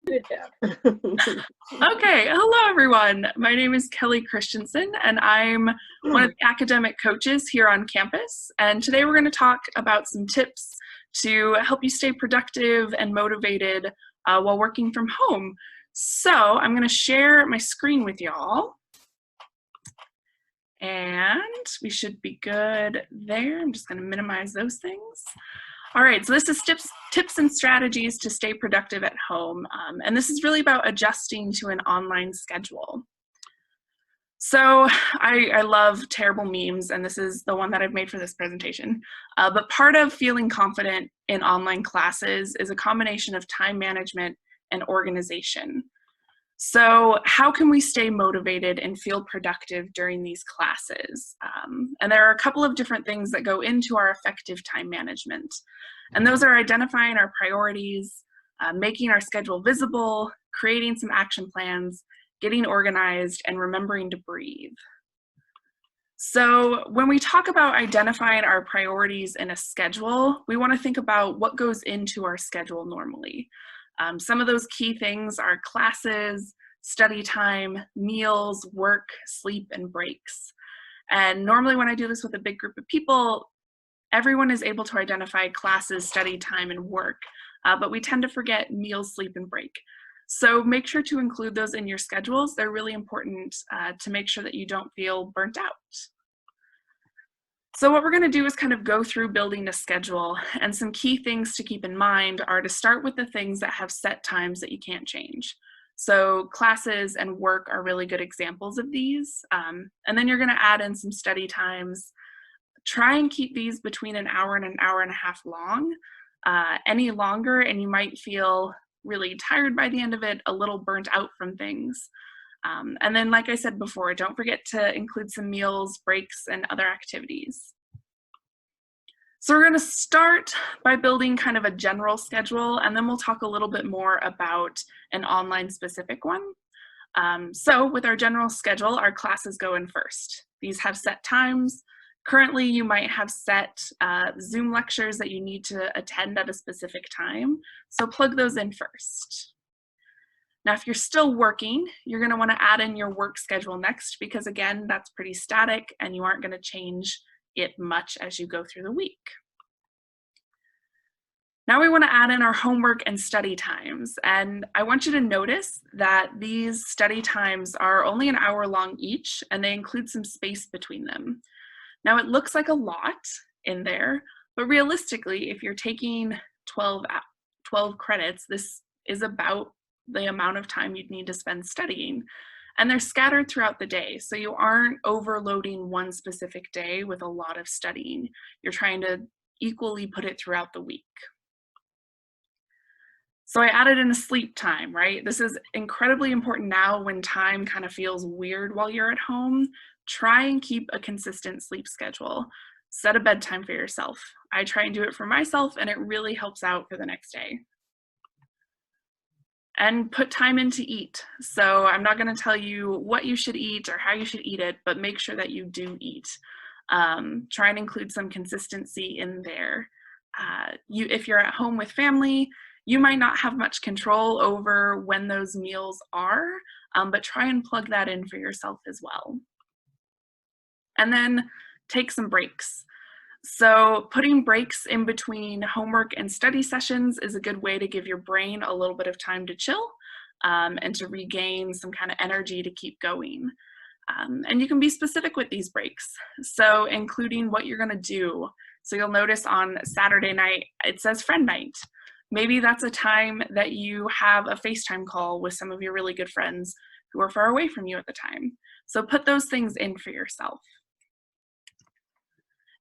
Good job. Okay, hello everyone. My name is Kelly Christensen and I'm one of the academic coaches here on campus. And today we're going to talk about some tips to help you stay productive and motivated while working from home. So I'm going to share my screen with y'all. And we should be good there. I'm just going to minimize those things. All right, so this is tips and strategies to stay productive at home. And this is really about adjusting to an online schedule. So I love terrible memes, and this is the one that I've made for this presentation. But part of feeling confident in online classes is a combination of time management and organization. So how can we stay motivated and feel productive during these classes? And there are a couple of different things that go into our effective time management. And those are identifying our priorities, making our schedule visible, creating some action plans, getting organized, and remembering to breathe. So when we talk about identifying our priorities in a schedule, we want to think about what goes into our schedule normally. Some of those key things are classes, study time, meals, work, sleep, and breaks. And normally when I do this with a big group of people, everyone is able to identify classes, study time, and work, but we tend to forget meals, sleep, and break. So make sure to include those in your schedules. They're really important to make sure that you don't feel burnt out. So what we're going to do is kind of go through building a schedule, and some key things to keep in mind are to start with the things that have set times that you can't change. So classes and work are really good examples of these. And then you're going to add in some study times. Try and keep these between an hour and a half long. Any longer and you might feel really tired by the end of it, a little burnt out from things. And then, like I said before, don't forget to include some meals, breaks, and other activities. So we're going to start by building kind of a general schedule, and then we'll talk a little bit more about an online specific one. So with our general schedule, our classes go in first. These have set times. Currently, you might have set Zoom lectures that you need to attend at a specific time, so plug those in first. Now, if you're still working, you're going to want to add in your work schedule next because, again, that's pretty static and you aren't going to change it much as you go through the week. Now we want to add in our homework and study times, and I want you to notice that these study times are only an hour long each, and they include some space between them. Now it looks like a lot in there, but realistically, if you're taking 12 credits, this is about the amount of time you'd need to spend studying. And they're scattered throughout the day, so you aren't overloading one specific day with a lot of studying. You're trying to equally put it throughout the week. So I added in a sleep time, right? This is incredibly important now when time kind of feels weird while you're at home. Try and keep a consistent sleep schedule. Set a bedtime for yourself. I try and do it for myself, and it really helps out for the next day. And put time in to eat. So I'm not going to tell you what you should eat or how you should eat it, but make sure that you do eat. Try and include some consistency in there. If you're at home with family, you might not have much control over when those meals are, but try and plug that in for yourself as well. And then take some breaks. So putting breaks in between homework and study sessions is a good way to give your brain a little bit of time to chill and to regain some kind of energy to keep going. And you can be specific with these breaks. So including what you're gonna do. So you'll notice on Saturday night, it says friend night. Maybe that's a time that you have a FaceTime call with some of your really good friends who are far away from you at the time. So put those things in for yourself.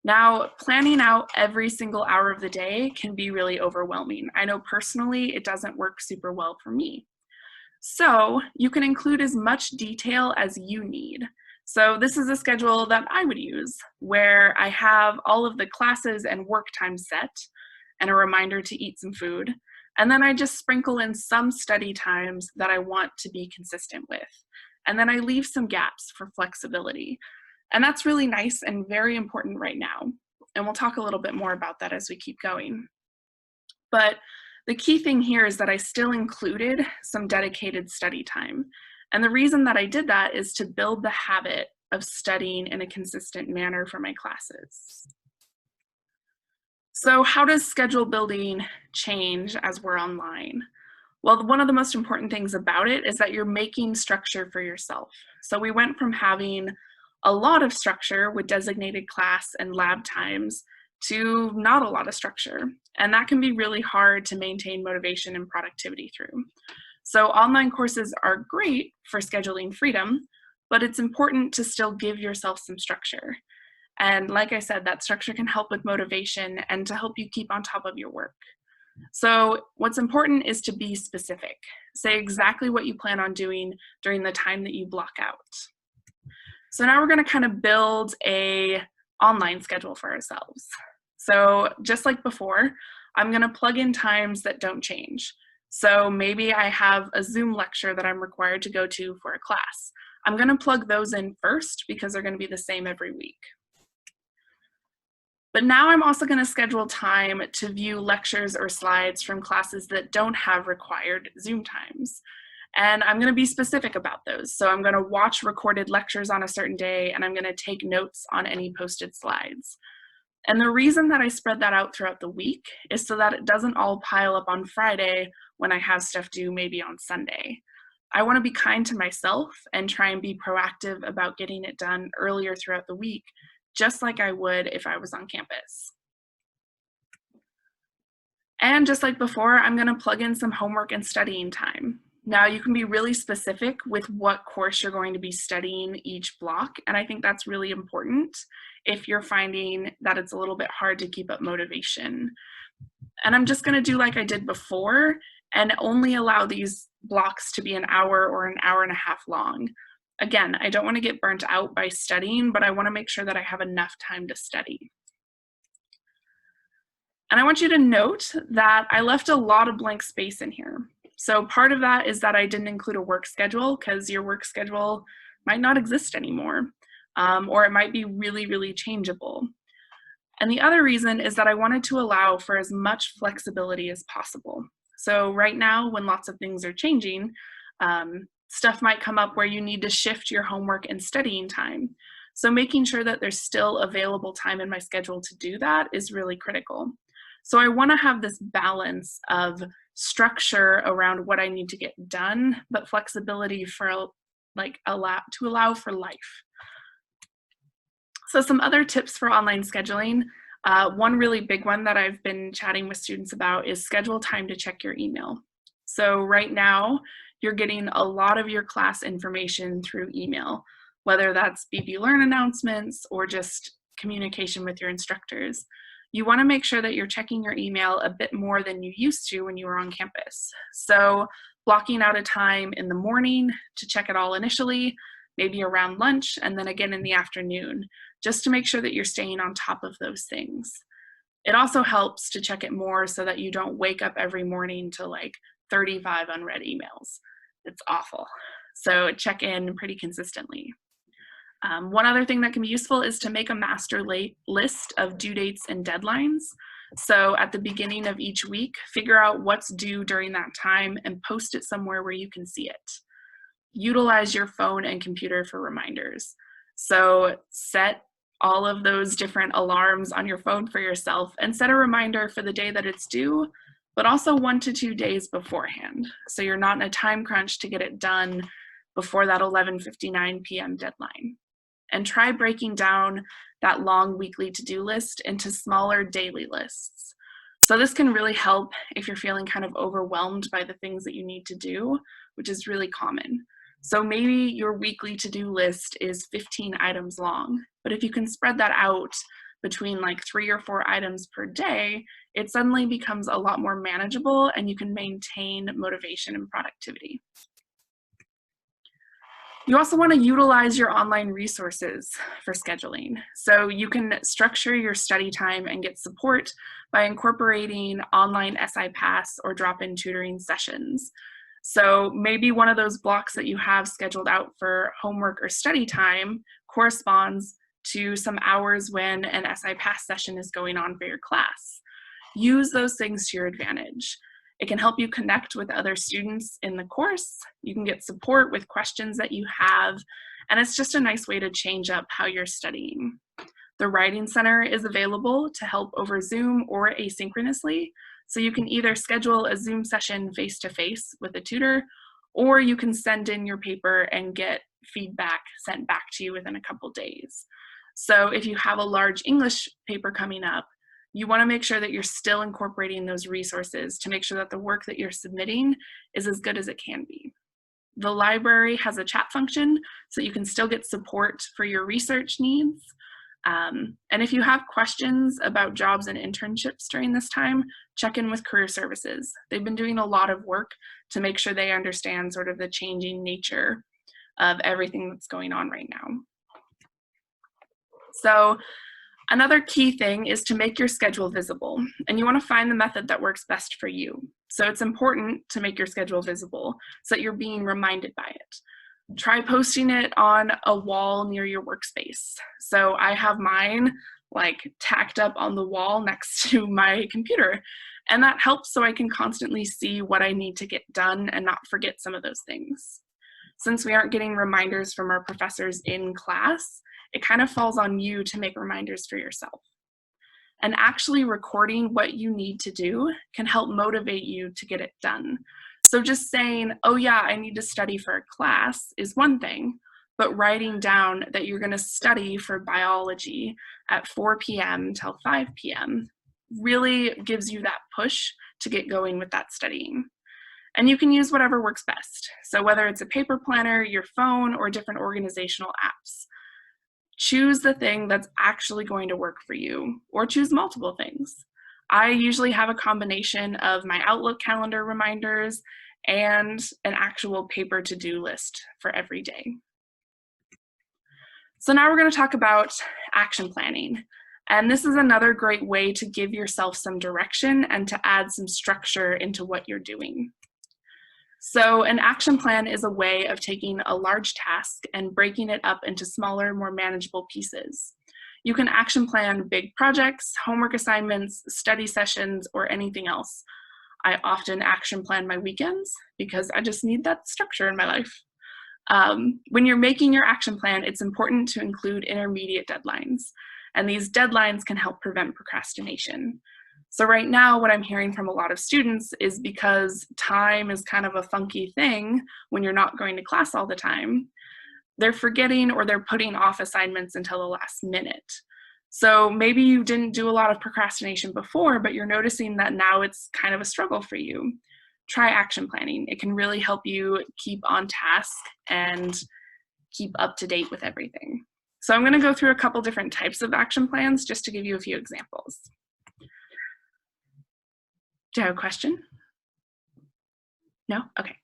Now, planning out every single hour of the day can be really overwhelming. I know personally it doesn't work super well for me. So you can include as much detail as you need. So this is a schedule that I would use where I have all of the classes and work time set and a reminder to eat some food. And then I just sprinkle in some study times that I want to be consistent with. And then I leave some gaps for flexibility. And that's really nice and very important right now. And we'll talk a little bit more about that as we keep going. But The key thing here is that I still included some dedicated study time. And the reason that I did that is to build the habit of studying in a consistent manner for my classes. So how does schedule building change as we're online? Well, one of the most important things about it is that you're making structure for yourself. So we went from having a lot of structure with designated class and lab times to not a lot of structure. And that can be really hard to maintain motivation and productivity through. So online courses are great for scheduling freedom, but it's important to still give yourself some structure. And like I said, that structure can help with motivation and to help you keep on top of your work. So what's important is to be specific. Say exactly what you plan on doing during the time that you block out. So now we're going to kind of build a online schedule for ourselves. So just like before, I'm going to plug in times that don't change. So maybe I have a Zoom lecture that I'm required to go to for a class. I'm going to plug those in first because they're going to be the same every week. But now I'm also going to schedule time to view lectures or slides from classes that don't have required Zoom times. And I'm going to be specific about those. So I'm going to watch recorded lectures on a certain day, and I'm going to take notes on any posted slides. And the reason that I spread that out throughout the week is so that it doesn't all pile up on Friday when I have stuff due maybe on Sunday. I want to be kind to myself and try and be proactive about getting it done earlier throughout the week, just like I would if I was on campus. And just like before, I'm going to plug in some homework and studying time. Now you can be really specific with what course you're going to be studying each block, and I think that's really important if you're finding that it's a little bit hard to keep up motivation. And I'm just going to do like I did before and only allow these blocks to be an hour or an hour and a half long. Again, I don't want to get burnt out by studying, but I want to make sure that I have enough time to study. And I want you to note that I left a lot of blank space in here. So part of that is that I didn't include a work schedule because your work schedule might not exist anymore, or it might be really, really changeable. And the other reason is that I wanted to allow for as much flexibility as possible. So right now, when lots of things are changing, stuff might come up where you need to shift your homework and studying time. So making sure that there's still available time in my schedule to do that is really critical. So I want to have this balance of structure around what I need to get done, but flexibility for to allow for life. So some other tips for online scheduling. One really big one that I've been chatting with students about is schedule time to check your email. So right now, you're getting a lot of your class information through email, whether that's BB Learn announcements or just communication with your instructors. You want to make sure that you're checking your email a bit more than you used to when you were on campus. So blocking out a time in the morning to check it all initially, maybe around lunch, and then again in the afternoon, just to make sure that you're staying on top of those things. It also helps to check it more so that you don't wake up every morning to like 35 unread emails. It's awful. So check in pretty consistently. One other thing that can be useful is to make a master list of due dates and deadlines. So at the beginning of each week, figure out what's due during that time and post it somewhere where you can see it. Utilize your phone and computer for reminders. So set all of those different alarms on your phone for yourself and set a reminder for the day that it's due, but also 1 to 2 days beforehand. So you're not in a time crunch to get it done before that 11:59 p.m. deadline. And try breaking down that long weekly to-do list into smaller daily lists. So this can really help if you're feeling kind of overwhelmed by the things that you need to do, which is really common. So maybe your weekly to-do list is 15 items long, but if you can spread that out between like 3 or 4 items per day, it suddenly becomes a lot more manageable and you can maintain motivation and productivity. You also want to utilize your online resources for scheduling. So you can structure your study time and get support by incorporating online SI Pass or drop-in tutoring sessions. So maybe one of those blocks that you have scheduled out for homework or study time corresponds to some hours when an SI Pass session is going on for your class. Use those things to your advantage. It can help you connect with other students in the course. You can get support with questions that you have, and it's just a nice way to change up how you're studying. The Writing Center is available to help over Zoom or asynchronously, so you can either schedule a Zoom session face-to-face with a tutor, or you can send in your paper and get feedback sent back to you within a couple days. So if you have a large English paper coming up, you want to make sure that you're still incorporating those resources to make sure that the work that you're submitting is as good as it can be. The library has a chat function, so you can still get support for your research needs. And if you have questions about jobs and internships during this time, check in with Career Services. They've been doing a lot of work to make sure they understand sort of the changing nature of everything that's going on right now. So another key thing is to make your schedule visible, and you want to find the method that works best for you. So it's important to make your schedule visible so that you're being reminded by it. Try posting it on a wall near your workspace. So I have mine like tacked up on the wall next to my computer, and that helps so I can constantly see what I need to get done and not forget some of those things. Since we aren't getting reminders from our professors in class, it kind of falls on you to make reminders for yourself. And actually recording what you need to do can help motivate you to get it done. So just saying, oh yeah, I need to study for a class is one thing, but writing down that you're going to study for biology at 4 p.m. till 5 p.m. really gives you that push to get going with that studying. And you can use whatever works best. So whether it's a paper planner, your phone, or different organizational apps, choose the thing that's actually going to work for you, or choose multiple things. I usually have a combination of my Outlook calendar reminders and an actual paper to-do list for every day. So now we're going to talk about action planning. And this is another great way to give yourself some direction and to add some structure into what you're doing. So an action plan is a way of taking a large task and breaking it up into smaller, more manageable pieces. You can action plan big projects, homework assignments, study sessions, or anything else. I often action plan my weekends because I just need that structure in my life. When you're making your action plan, it's important to include intermediate deadlines, and these deadlines can help prevent procrastination. So right now, what I'm hearing from a lot of students is because time is kind of a funky thing when you're not going to class all the time, they're forgetting or they're putting off assignments until the last minute. So maybe you didn't do a lot of procrastination before, but you're noticing that now it's kind of a struggle for you. Try action planning. It can really help you keep on task and keep up to date with everything. So I'm going to go through a couple different types of action plans just to give you a few examples. Do you have a question? No? Okay.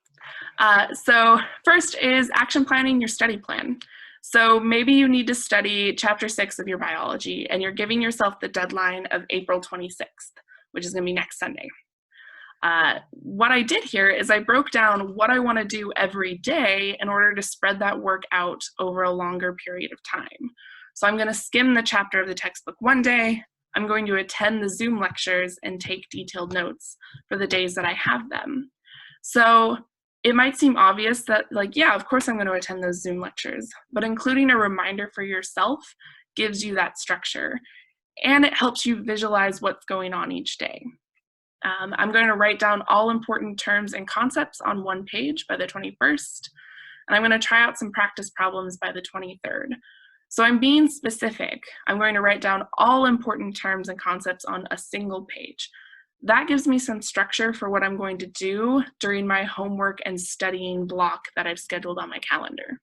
So first is action planning your study plan. So maybe you need to study chapter 6 of your biology and you're giving yourself the deadline of April 26th, which is going to be next Sunday. What I did here is I broke down what I want to do every day in order to spread that work out over a longer period of time. So I'm going to skim the chapter of the textbook one day. I'm going to attend the Zoom lectures and take detailed notes for the days that I have them. So it might seem obvious that, like, yeah, of course I'm going to attend those Zoom lectures, but including a reminder for yourself gives you that structure, and it helps you visualize what's going on each day. I'm going to write down all important terms and concepts on one page by the 21st, and I'm going to try out some practice problems by the 23rd. So I'm being specific. I'm going to write down all important terms and concepts on a single page. That gives me some structure for what I'm going to do during my homework and studying block that I've scheduled on my calendar.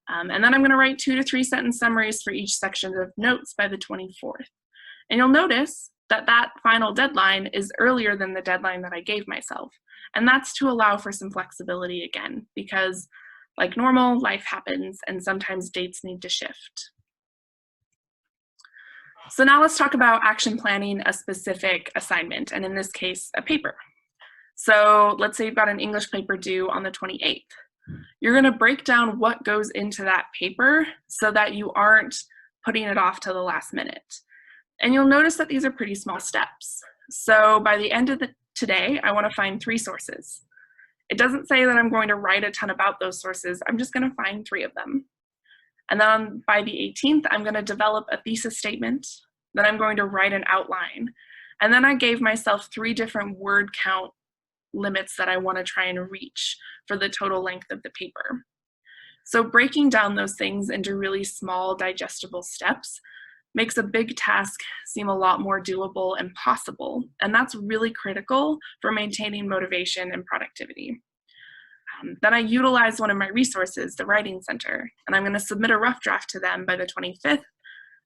And then I'm going to write 2 to 3 sentence summaries for each section of notes by the 24th. And you'll notice that that final deadline is earlier than the deadline that I gave myself. And that's to allow for some flexibility again, because like normal, life happens and sometimes dates need to shift. So now let's talk about action planning a specific assignment, and in this case, a paper. So let's say you've got an English paper due on the 28th. You're going to break down what goes into that paper so that you aren't putting it off to the last minute. And you'll notice that these are pretty small steps. So by the end of today I want to find 3 sources. It doesn't say that I'm going to write a ton about those sources. I'm just going to find 3 of them. And then by the 18th, I'm going to develop a thesis statement. Then I'm going to write an outline. And then I gave myself 3 different word count limits that I want to try and reach for the total length of the paper. So breaking down those things into really small, digestible steps makes a big task seem a lot more doable and possible. And that's really critical for maintaining motivation and productivity. Then I utilize one of my resources, the Writing Center, and I'm going to submit a rough draft to them by the 25th.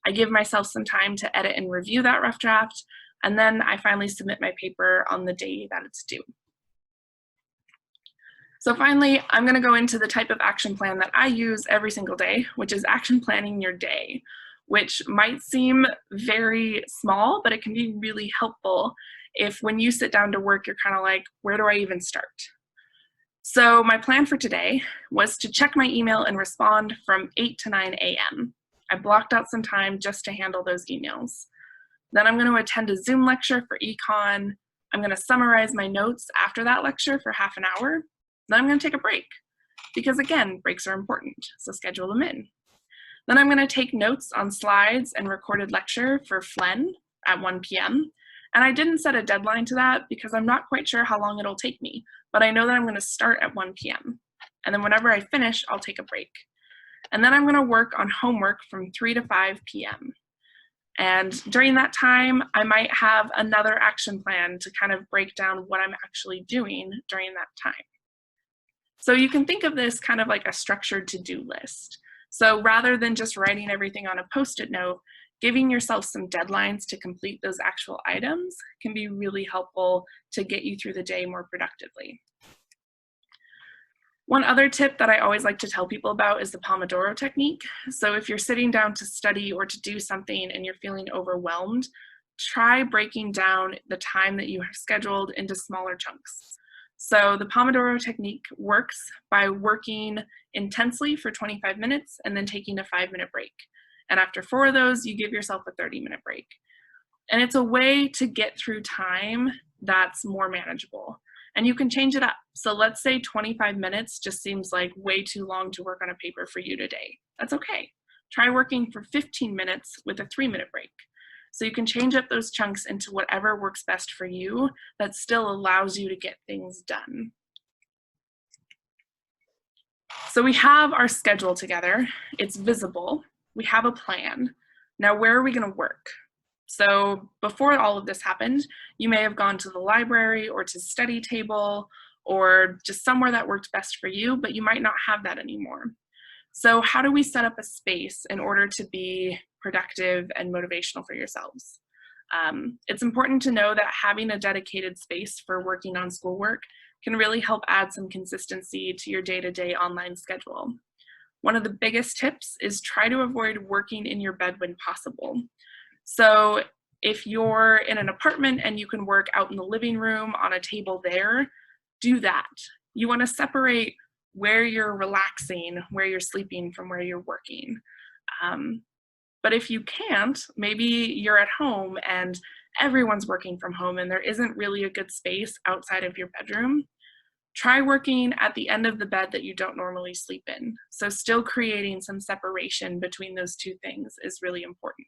I give myself some time to edit and review that rough draft, and then I finally submit my paper on the day that it's due. So finally, I'm going to go into the type of action plan that I use every single day, which is action planning your day, which might seem very small, but it can be really helpful if when you sit down to work, you're kind of like, where do I even start? So my plan for today was to check my email and respond from 8 to 9 a.m. I blocked out some time just to handle those emails. Then I'm going to attend a Zoom lecture for econ. I'm going to summarize my notes after that lecture for half an hour. Then I'm going to take a break because, again, breaks are important, so schedule them in. Then I'm going to take notes on slides and recorded lecture for Flen at 1 p.m. And I didn't set a deadline to that because I'm not quite sure how long it'll take me, but I know that I'm going to start at 1 p.m. And then whenever I finish, I'll take a break. And then I'm going to work on homework from 3 to 5 p.m. And during that time, I might have another action plan to kind of break down what I'm actually doing during that time. So you can think of this kind of like a structured to-do list. So rather than just writing everything on a Post-it note, giving yourself some deadlines to complete those actual items can be really helpful to get you through the day more productively. One other tip that I always like to tell people about is the Pomodoro technique. So if you're sitting down to study or to do something and you're feeling overwhelmed, try breaking down the time that you have scheduled into smaller chunks. So the Pomodoro technique works by working intensely for 25 minutes and then taking a 5-minute break. And after 4 of those, you give yourself a 30-minute break. And it's a way to get through time that's more manageable. And you can change it up. So let's say 25 minutes just seems like way too long to work on a paper for you today. That's okay. Try working for 15 minutes with a 3-minute break. So you can change up those chunks into whatever works best for you that still allows you to get things done. So we have our schedule together. It's visible. We have a plan. Now, where are we going to work? So before all of this happened, you may have gone to the library or to study table or just somewhere that worked best for you, but you might not have that anymore. So how do we set up a space in order to be productive and motivational for yourselves? It's important to know that having a dedicated space for working on schoolwork can really help add some consistency to your day-to-day online schedule. One of the biggest tips is try to avoid working in your bed when possible. So if you're in an apartment and you can work out in the living room on a table there, do that. You want to separate where you're relaxing, where you're sleeping from where you're working. But if you can't, maybe you're at home and everyone's working from home and there isn't really a good space outside of your bedroom. Try working at the end of the bed that you don't normally sleep in. So still creating some separation between those two things is really important.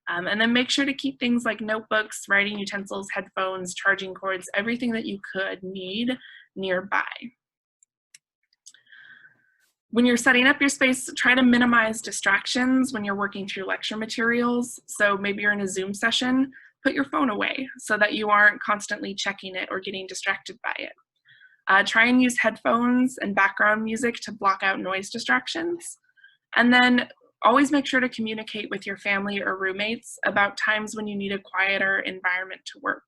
And then make sure to keep things like notebooks, writing utensils, headphones, charging cords, everything that you could need nearby. When you're setting up your space, try to minimize distractions when you're working through lecture materials. So maybe you're in a Zoom session, put your phone away so that you aren't constantly checking it or getting distracted by it. Try and use headphones and background music to block out noise distractions. And then always make sure to communicate with your family or roommates about times when you need a quieter environment to work.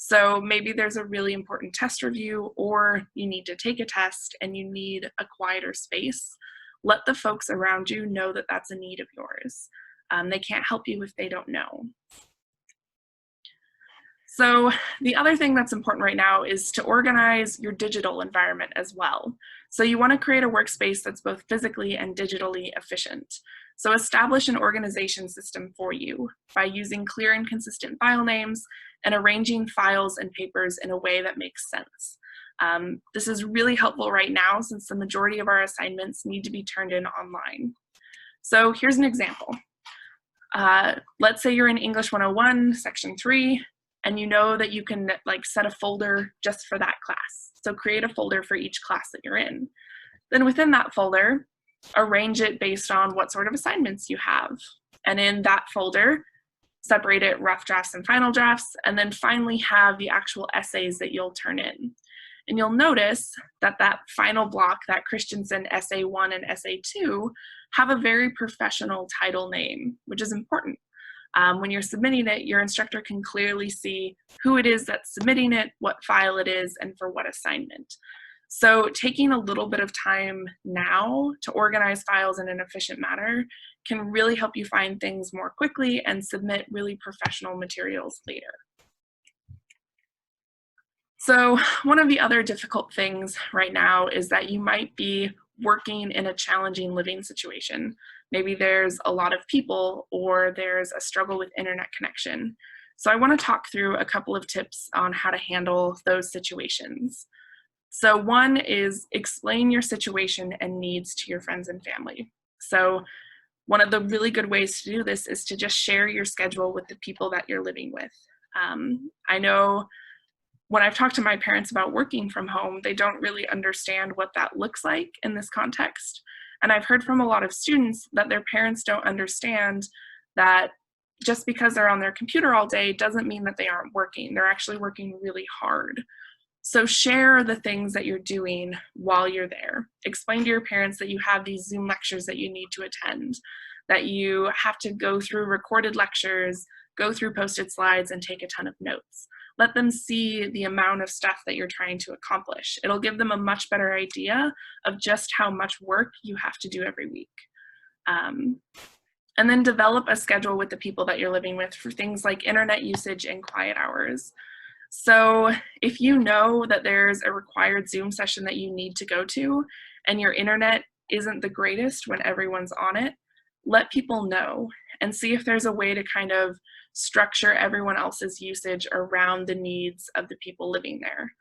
So maybe there's a really important test review or you need to take a test and you need a quieter space. Let the folks around you know that that's a need of yours. They can't help you if they don't know. So the other thing that's important right now is to organize your digital environment as well. So you want to create a workspace that's both physically and digitally efficient. So establish an organization system for you by using clear and consistent file names and arranging files and papers in a way that makes sense. This is really helpful right now since the majority of our assignments need to be turned in online. So here's an example. Let's say you're in English 101, section 3, and you know that you can set a folder just for that class. So create a folder for each class that you're in. Then within that folder, arrange it based on what sort of assignments you have. And in that folder, separate it rough drafts and final drafts, and then finally have the actual essays that you'll turn in. And you'll notice that that final block, that Christensen Essay 1 and Essay 2, have a very professional title name, which is important. When you're submitting it, your instructor can clearly see who it is that's submitting it, what file it is, and for what assignment. So taking a little bit of time now to organize files in an efficient manner can really help you find things more quickly and submit really professional materials later. So one of the other difficult things right now is that you might be working in a challenging living situation. Maybe there's a lot of people or there's a struggle with internet connection. So I want to talk through a couple of tips on how to handle those situations. So one is explain your situation and needs to your friends and family. So one of the really good ways to do this is to just share your schedule with the people that you're living with. I know when I've talked to my parents about working from home, they don't really understand what that looks like in this context. And I've heard from a lot of students that their parents don't understand that just because they're on their computer all day doesn't mean that they aren't working. They're actually working really hard. So share the things that you're doing while you're there. Explain to your parents that you have these Zoom lectures that you need to attend, that you have to go through recorded lectures, go through posted slides, and take a ton of notes. Let them see the amount of stuff that you're trying to accomplish. It'll give them a much better idea of just how much work you have to do every week. And then develop a schedule with the people that you're living with for things like internet usage and quiet hours. So if you know that there's a required Zoom session that you need to go to and your internet isn't the greatest when everyone's on it, let people know and see if there's a way to kind of structure everyone else's usage around the needs of the people living there.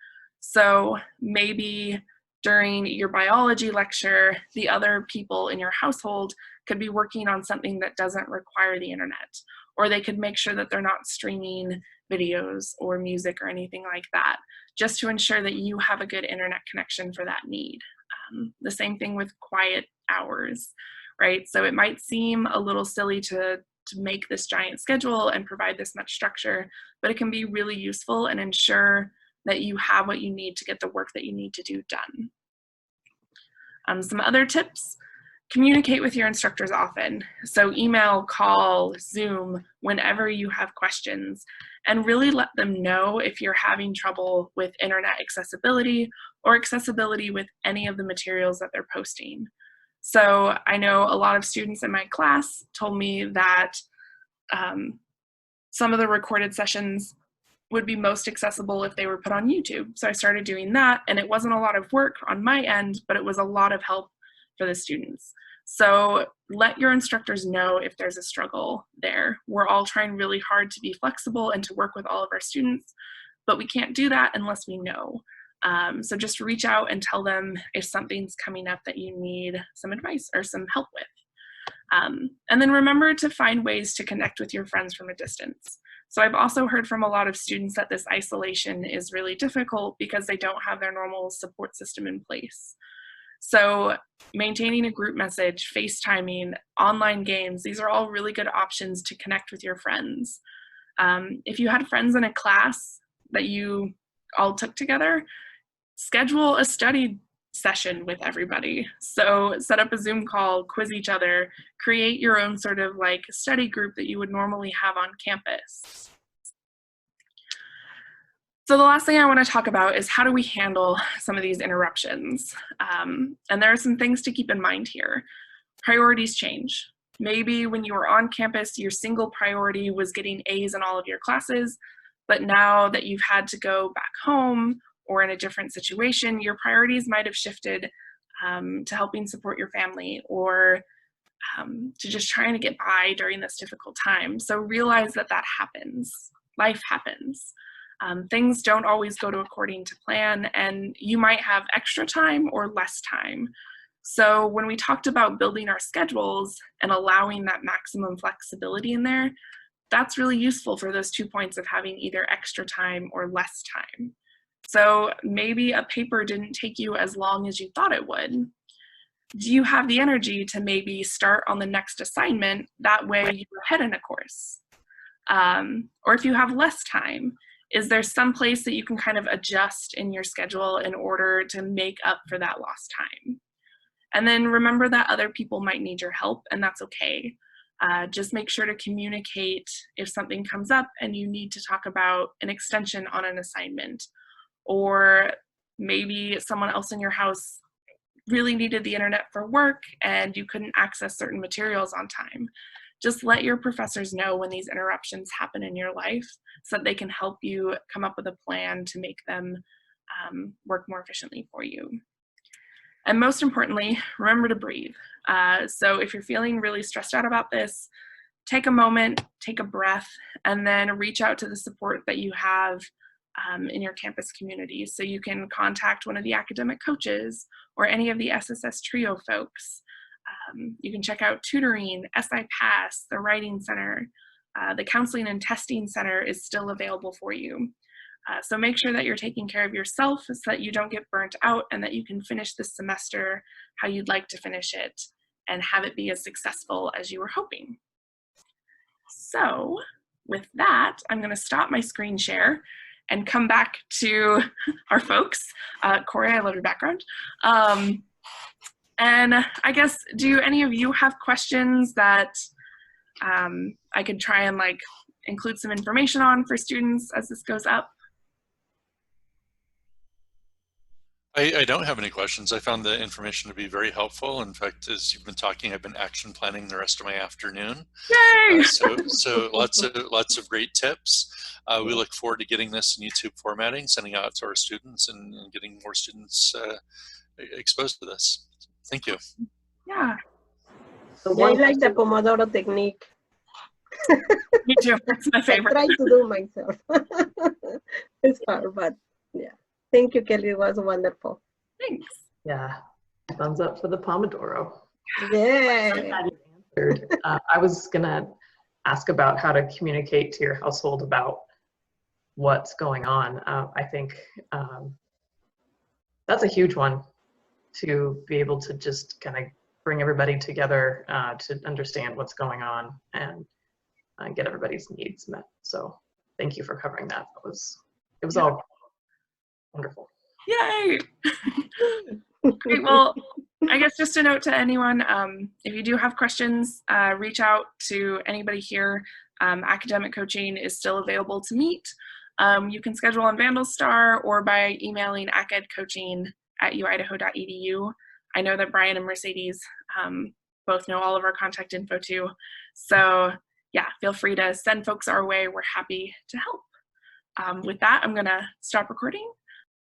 So maybe during your biology lecture, the other people in your household could be working on something that doesn't require the internet, or they could make sure that they're not streaming videos or music or anything like that, just to ensure that you have a good internet connection for that need. The same thing with quiet hours, right? So it might seem a little silly to make this giant schedule and provide this much structure, but it can be really useful and ensure that you have what you need to get the work that you need to do done. Some other tips: communicate with your instructors often. So email, call, Zoom, whenever you have questions, and really let them know if you're having trouble with internet accessibility or accessibility with any of the materials that they're posting. So I know a lot of students in my class told me that some of the recorded sessions would be most accessible if they were put on YouTube. So I started doing that, and it wasn't a lot of work on my end, but it was a lot of help for the students. So let your instructors know if there's a struggle there. We're all trying really hard to be flexible and to work with all of our students, but we can't do that unless we know. So just reach out and tell them if something's coming up that you need some advice or some help with. And then remember to find ways to connect with your friends from a distance. So I've also heard from a lot of students that this isolation is really difficult because they don't have their normal support system in place. So maintaining a group message, FaceTiming, online games, these are all really good options to connect with your friends. If you had friends in a class that you all took together, schedule a study session with everybody. So set up a Zoom call, quiz each other, create your own sort of like study group that you would normally have on campus. So the last thing I want to talk about is how do we handle some of these interruptions? And there are some things to keep in mind here. Priorities change. Maybe when you were on campus, your single priority was getting A's in all of your classes, but now that you've had to go back home or in a different situation, your priorities might have shifted to helping support your family or to just trying to get by during this difficult time. So realize that that happens. Life happens. Things don't always go to according to plan, and you might have extra time or less time. So when we talked about building our schedules and allowing that maximum flexibility in there, that's really useful for those 2 points of having either extra time or less time. So maybe a paper didn't take you as long as you thought it would. Do you have the energy to maybe start on the next assignment? That way you're ahead in a course. Or if you have less time, is there some place that you can kind of adjust in your schedule in order to make up for that lost time? And then remember that other people might need your help, and that's okay. Just make sure to communicate if something comes up and you need to talk about an extension on an assignment, or maybe someone else in your house really needed the internet for work and you couldn't access certain materials on time. Just let your professors know when these interruptions happen in your life so that they can help you come up with a plan to make them work more efficiently for you. And most importantly, remember to breathe. So if you're feeling really stressed out about this, take a moment, take a breath, and then reach out to the support that you have in your campus community. So you can contact one of the academic coaches or any of the SSS-TRIO folks. You can check out tutoring, SI-PASS, the Writing Center. The Counseling and Testing Center is still available for you. So make sure that you're taking care of yourself so that you don't get burnt out and that you can finish this semester how you'd like to finish it and have it be as successful as you were hoping. So with that, I'm going to stop my screen share and come back to our folks. Corey, I love your background. And I guess, do any of you have questions that I could try and like include some information on for students as this goes up? I don't have any questions. I found the information to be very helpful. In fact, as you've been talking, I've been action planning the rest of my afternoon. Yay! So lots of great tips. We look forward to getting this in YouTube formatting, sending out to our students, and getting more students exposed to this. Thank you. Yeah. I like the Pomodoro technique. Me too. It's my favorite. I try to do myself. It's hard, but yeah. Thank you, Kelly. It was wonderful. Thanks. Yeah. Thumbs up for the Pomodoro. Yeah. I was going to ask about how to communicate to your household about what's going on. I think that's a huge one, to be able to just kind of bring everybody together to understand what's going on and get everybody's needs met. So thank you for covering that. It was all wonderful. Yay! Great. Well, I guess just a note to anyone, if you do have questions, reach out to anybody here. Academic coaching is still available to meet. You can schedule on VandalStar or by emailing acadcoaching@uidaho.edu. I know that Brian and Mercedes both know all of our contact info too. So yeah, feel free to send folks our way. We're happy to help. With that, I'm gonna stop recording